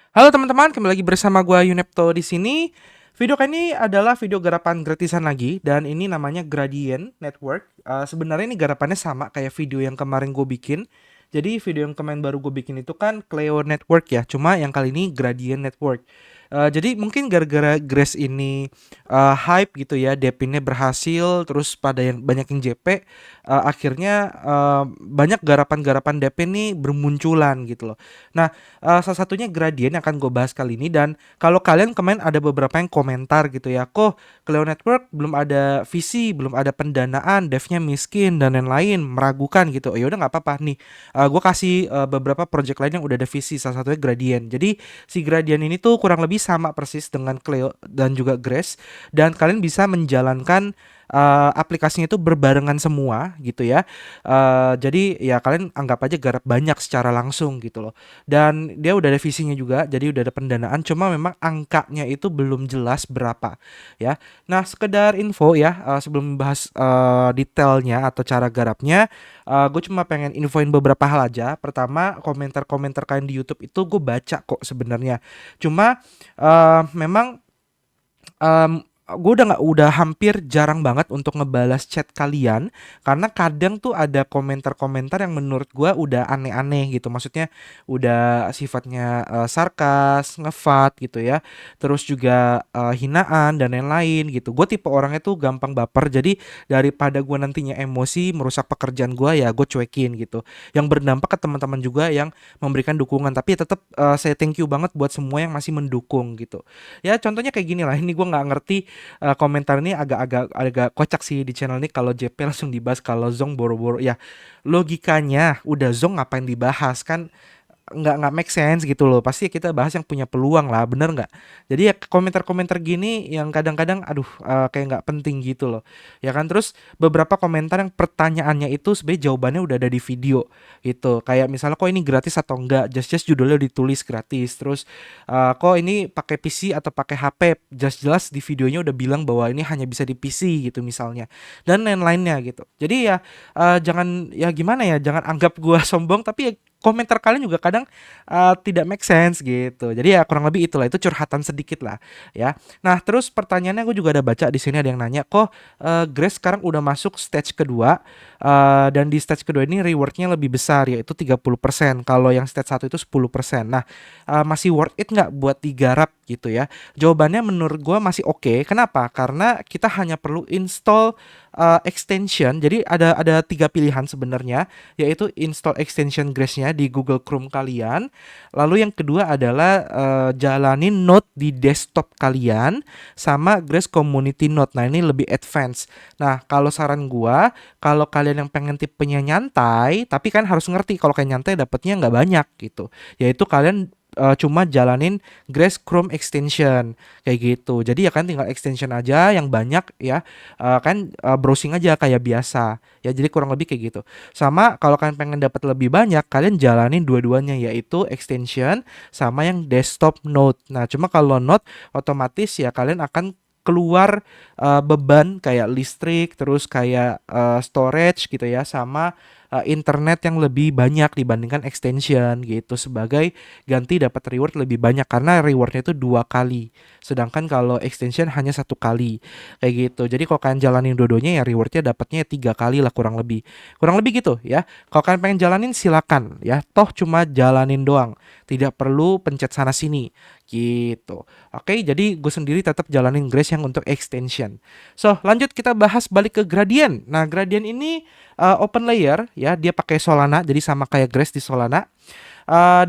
Halo teman-teman, kembali lagi bersama gua Yunepto di sini. Video kali ini adalah video garapan gratisan lagi dan ini namanya Gradient Network. Sebenarnya ini garapannya sama kayak video yang kemarin gue bikin. Jadi video yang kemarin baru gue bikin itu kan Cleo Network ya, cuma yang kali ini Gradient Network. Jadi mungkin gara-gara Grace ini hype gitu ya, Depinnya berhasil, terus pada yang banyak yang JP, akhirnya banyak garapan-garapan Depin nih bermunculan gitu loh. Nah, salah satunya Gradient yang akan gue bahas kali ini. Dan kalau kalian kemarin ada beberapa yang komentar gitu ya, kok Cleo Network belum ada visi, belum ada pendanaan, devnya miskin dan lain-lain, meragukan gitu. Ya udah nggak apa-apa nih. Gue kasih beberapa project lain yang udah ada visi, salah satunya Gradient. Jadi si Gradient ini tuh kurang lebih sama persis dengan Cleo dan juga Grace, dan kalian bisa menjalankan aplikasinya itu berbarengan semua gitu ya. Jadi ya kalian anggap aja garap banyak secara langsung gitu loh. Dan dia udah ada visinya juga, jadi udah ada pendanaan, cuma memang angkanya itu belum jelas berapa ya. Nah, sekedar info ya, sebelum membahas detailnya atau cara garapnya, gue cuma pengen infoin beberapa hal aja. Pertama, komentar-komentar kalian di YouTube itu gue baca kok sebenarnya. Cuma memang gue udah hampir jarang banget untuk ngebalas chat kalian karena kadang tuh ada komentar-komentar yang menurut gue udah aneh-aneh gitu. Maksudnya udah sifatnya sarkas, ngefat gitu ya. Terus juga hinaan dan lain-lain gitu. Gue tipe orangnya tuh gampang baper. Jadi daripada gue nantinya emosi merusak pekerjaan gue, ya gue cuekin gitu. Yang berdampak ke teman-teman juga yang memberikan dukungan. Tapi tetap saya thank you banget buat semua yang masih mendukung gitu. Ya contohnya kayak gini lah. Ini gue nggak ngerti, komentar ini agak kocak sih di channel ini. Kalau JP langsung dibahas, kalau Zong boro-boro ya, logikanya udah Zong ngapain dibahas kan, nggak make sense gitu loh. Pasti kita bahas yang punya peluang lah, bener nggak? Jadi ya komentar-komentar gini yang kadang-kadang aduh, kayak nggak penting gitu loh, ya kan. Terus beberapa komentar yang pertanyaannya itu sebenarnya jawabannya udah ada di video gitu, kayak misalnya kok ini gratis atau enggak, just judulnya ditulis gratis. Terus kok ini pakai PC atau pakai HP, jelas-jelas di videonya udah bilang bahwa ini hanya bisa di PC gitu misalnya, dan lain-lainnya gitu. Jadi ya jangan, ya gimana ya, jangan anggap gua sombong, tapi ya komentar kalian juga kadang tidak make sense gitu. Jadi ya kurang lebih itulah, itu curhatan sedikit lah ya. Nah, terus pertanyaannya gue juga ada baca di sini, ada yang nanya kok Grace sekarang udah masuk stage kedua, dan di stage kedua ini rewardnya lebih besar yaitu 30%. Kalau yang stage satu itu 10%. Nah, masih worth it nggak buat digarap gitu ya? Jawabannya menurut gue masih oke. Kenapa? Karena kita hanya perlu install extension. Jadi ada tiga pilihan sebenarnya, yaitu install extension Grace-nya di Google Chrome kalian. Lalu yang kedua adalah jalanin Node di desktop kalian sama Grace Community Node. Nah, ini lebih advance. Nah, kalau saran gua, kalau kalian yang pengen tipenya nyantai, tapi kan harus ngerti kalau kayak nyantai dapetnya nggak banyak gitu. Yaitu kalian cuma jalanin Grace Chrome extension kayak gitu. Jadi ya kan tinggal extension aja yang banyak ya, kan browsing aja kayak biasa. Ya jadi kurang lebih kayak gitu. Sama kalau kalian pengen dapat lebih banyak, kalian jalanin dua-duanya yaitu extension sama yang desktop Node. Nah, cuma kalau Node otomatis ya kalian akan keluar beban kayak listrik, terus kayak storage gitu ya, sama internet yang lebih banyak dibandingkan extension gitu, sebagai ganti dapat reward lebih banyak karena rewardnya itu dua kali, sedangkan kalau extension hanya satu kali kayak gitu. Jadi kalau kalian jalanin dua-duanya ya rewardnya dapatnya tiga kali lah, kurang lebih gitu ya. Kalau kalian pengen jalanin silakan ya, toh cuma jalanin doang, tidak perlu pencet sana sini gitu. Oke, jadi gue sendiri tetap jalanin Grace yang untuk extension. So, lanjut kita bahas balik ke Gradient. Nah, Gradient ini open layer ya, dia pakai Solana, jadi sama kayak Grace di Solana.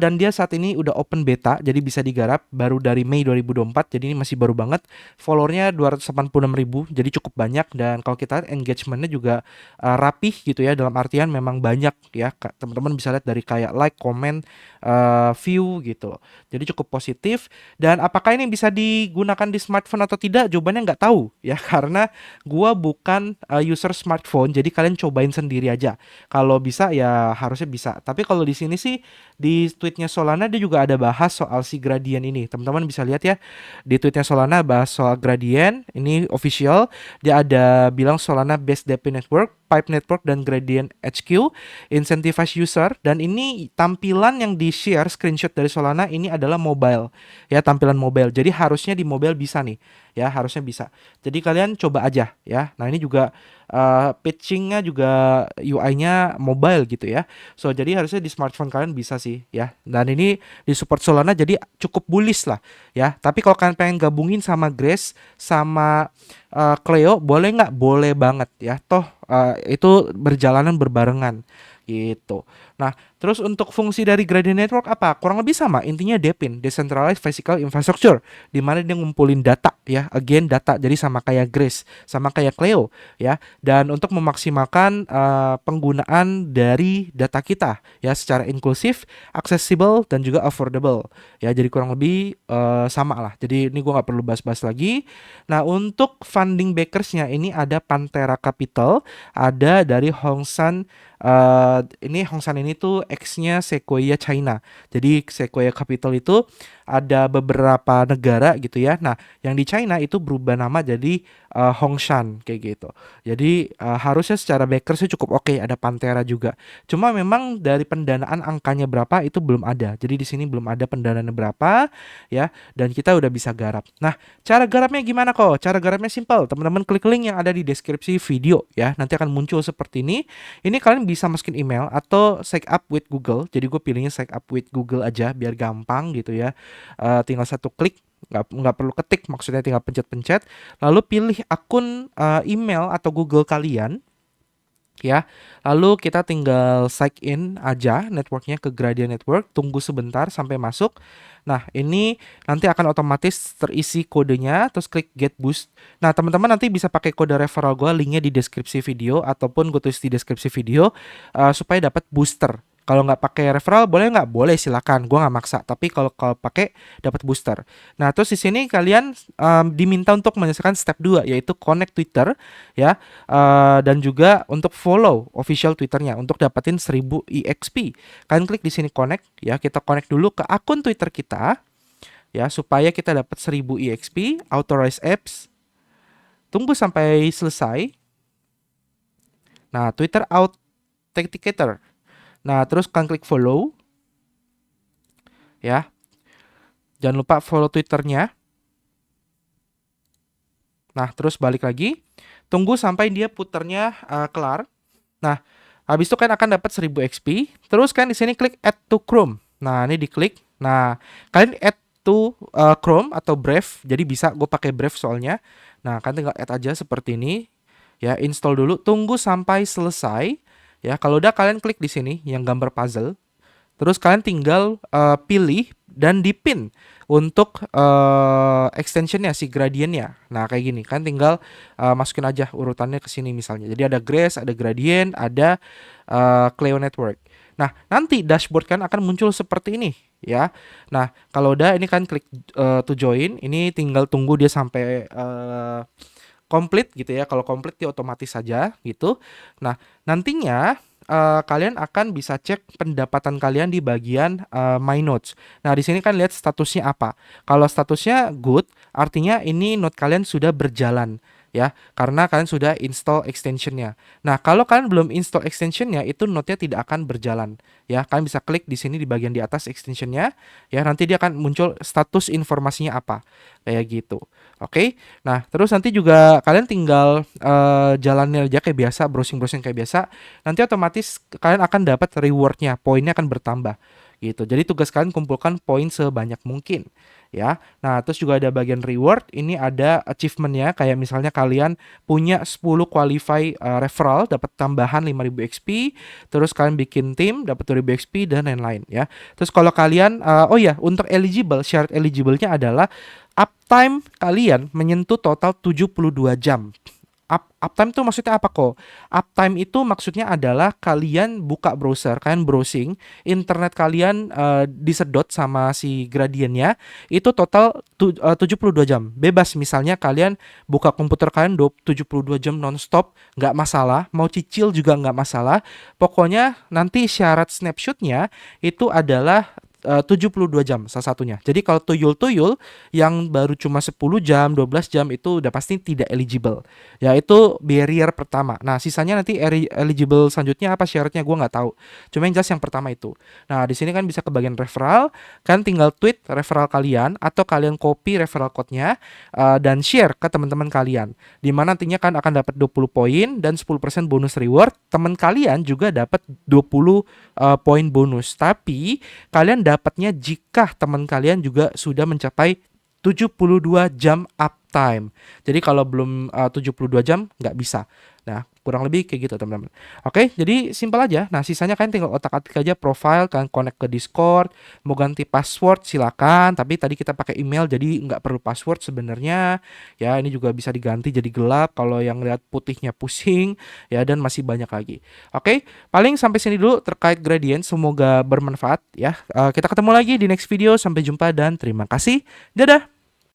Dan dia saat ini udah open beta, jadi bisa digarap baru dari Mei 2024. Jadi ini masih baru banget. Followernya 286.000, jadi cukup banyak. Dan kalau kita lihat engagementnya juga rapih gitu ya, dalam artian memang banyak ya. Teman-teman bisa lihat dari kayak like, comment, view gitu. Jadi cukup positif. Dan apakah ini bisa digunakan di smartphone atau tidak? Jawabannya nggak tahu ya, karena gua bukan user smartphone. Jadi kalian cobain sendiri aja. Kalau bisa ya harusnya bisa. Tapi kalau di sini sih, di tweetnya Solana dia juga ada bahas soal si Gradient ini. Teman-teman bisa lihat ya, di tweetnya Solana bahas soal Gradient ini official. Dia ada bilang Solana based DP network Pipe Network dan Gradient HQ, Incentivize User, dan ini tampilan yang di-share screenshot dari Solana ini adalah mobile, ya, tampilan mobile. Jadi harusnya di mobile bisa nih, ya, harusnya bisa. Jadi kalian coba aja, ya. Nah, ini juga pitchingnya juga UI-nya mobile gitu ya. So, jadi harusnya di smartphone kalian bisa sih, ya. Dan ini di support Solana jadi cukup bullish lah, ya. Tapi kalau kalian pengen gabungin sama Grace sama Cleo, boleh nggak? Boleh banget ya. Toh itu berjalanan berbarengan gitu. Nah, terus untuk fungsi dari Gradient Network apa? Kurang lebih sama. Intinya DePIN, Decentralized Physical Infrastructure, di mana dia ngumpulin data ya, again data. Jadi sama kayak Grace, sama kayak Cleo ya. Dan untuk memaksimalkan penggunaan dari data kita ya secara inklusif, accessible dan juga affordable. Ya, jadi kurang lebih sama lah. Jadi ini gua nggak perlu bahas-bahas lagi. Nah, untuk funding backersnya ini ada Pantera Capital, ada dari Hongsan. Ini Hongsan ini tuh X-nya Sequoia China. Jadi Sequoia Capital itu ada beberapa negara gitu ya. Nah, yang di China itu berubah nama jadi Hongshan kayak gitu. Jadi harusnya secara backersnya cukup oke. Ada Pantera juga. Cuma memang dari pendanaan angkanya berapa itu belum ada. Jadi di sini belum ada pendanaan berapa ya. Dan kita udah bisa garap. Nah, cara garapnya gimana kok? Cara garapnya simple. Teman-teman klik link yang ada di deskripsi video ya. Nanti akan muncul seperti ini. Ini kalian bisa masukin email atau sign up with Google. Jadi gue pilihnya sign up with Google aja biar gampang gitu ya. Tinggal satu klik, nggak perlu ketik, maksudnya tinggal pencet-pencet. Lalu pilih akun email atau Google kalian. Ya, lalu kita tinggal sign in aja networknya ke Gradient Network, tunggu sebentar sampai masuk. Nah, ini nanti akan otomatis terisi kodenya, terus klik get boost. Nah, teman-teman nanti bisa pakai kode referral gue, linknya di deskripsi video ataupun gue tulis di deskripsi video supaya dapat booster. Kalau nggak pakai referral boleh nggak? Boleh, silakan. Gue nggak maksa. Tapi kalau pakai dapat booster. Nah, terus di sini kalian diminta untuk menyelesaikan step 2 yaitu connect Twitter ya, dan juga untuk follow official Twitternya untuk dapetin 1000 EXP. Kalian klik di sini connect ya. Kita connect dulu ke akun Twitter kita ya supaya kita dapat 1000 EXP. Authorize apps. Tunggu sampai selesai. Nah, Twitter Authenticator. Nah, terus kalian klik follow. Ya. Jangan lupa follow Twitternya. Nah, terus balik lagi. Tunggu sampai dia puternya kelar. Nah, habis itu kalian akan dapat 1000 XP. Terus kalian di sini klik add to Chrome. Nah, ini diklik. Nah, kalian add to Chrome atau Brave. Jadi bisa gue pakai Brave soalnya. Nah, kalian tinggal add aja seperti ini. Ya, install dulu. Tunggu sampai selesai. Ya, kalau udah kalian klik di sini yang gambar puzzle. Terus kalian tinggal pilih dan dipin untuk extensionnya, si gradientnya. Nah, kayak gini. Kalian tinggal masukin aja urutannya ke sini misalnya. Jadi ada Grace, ada Gradient, ada Cleo Network. Nah, nanti dashboard kan akan muncul seperti ini ya. Nah, kalau udah ini kan klik to join. Ini tinggal tunggu dia sampai komplit gitu ya. Kalau komplit dia otomatis saja gitu. Nah, nantinya kalian akan bisa cek pendapatan kalian di bagian My Notes. Nah, di sini kan lihat statusnya apa. Kalau statusnya good, artinya ini note kalian sudah berjalan ya, karena kalian sudah install extensionnya. Nah, kalau kalian belum install extensionnya, itu note-nya tidak akan berjalan ya. Kalian bisa klik di sini di bagian di atas extensionnya ya, nanti dia akan muncul status informasinya apa kayak gitu. Oke. Nah, terus nanti juga kalian tinggal jalannya aja kayak biasa, browsing kayak biasa. Nanti otomatis kalian akan dapat rewardnya, poinnya akan bertambah gitu. Jadi tugas kalian kumpulkan poin sebanyak mungkin ya. Nah, terus juga ada bagian reward. Ini ada achievementnya, kayak misalnya kalian punya 10 qualify referral dapat tambahan 5000 XP. Terus kalian bikin tim dapat 2000 XP dan lain-lain ya. Terus kalau kalian oh ya, untuk eligible, syarat eligible-nya adalah uptime kalian menyentuh total 72 jam. Uptime itu maksudnya apa kok? Uptime itu maksudnya adalah kalian buka browser, kalian browsing, internet kalian disedot sama si gradientnya, itu total 72 jam. Bebas, misalnya kalian buka komputer kalian 72 jam nonstop, nggak masalah. Mau cicil juga nggak masalah. Pokoknya nanti syarat snapshotnya itu adalah 72 jam salah satunya. Jadi kalau tuyul-tuyul yang baru cuma 10 jam, 12 jam itu udah pasti tidak eligible. Ya itu barrier pertama. Nah, sisanya nanti eligible selanjutnya apa syaratnya gue nggak tahu. Cuma yang jelas yang pertama itu. Nah, di sini kan bisa ke bagian referral, kan tinggal tweet referral kalian atau kalian copy referral code-nya dan share ke teman-teman kalian. Di mana nantinya kan akan dapat 20 poin dan 10% bonus reward. Teman kalian juga dapat 20 poin bonus. Tapi kalian dapatnya jika teman kalian juga sudah mencapai 72 jam uptime. Jadi kalau belum 72 jam nggak bisa. Nah, kurang lebih kayak gitu teman-teman. Oke, jadi simpel aja. Nah, sisanya kalian tinggal otak-atik aja profile, kalian connect ke Discord, mau ganti password silakan. Tapi tadi kita pakai email jadi nggak perlu password sebenarnya. Ya, ini juga bisa diganti jadi gelap kalau yang lihat putihnya pusing ya, dan masih banyak lagi. Oke, paling sampai sini dulu terkait gradient. Semoga bermanfaat ya. Kita ketemu lagi di next video. Sampai jumpa dan terima kasih. Dadah.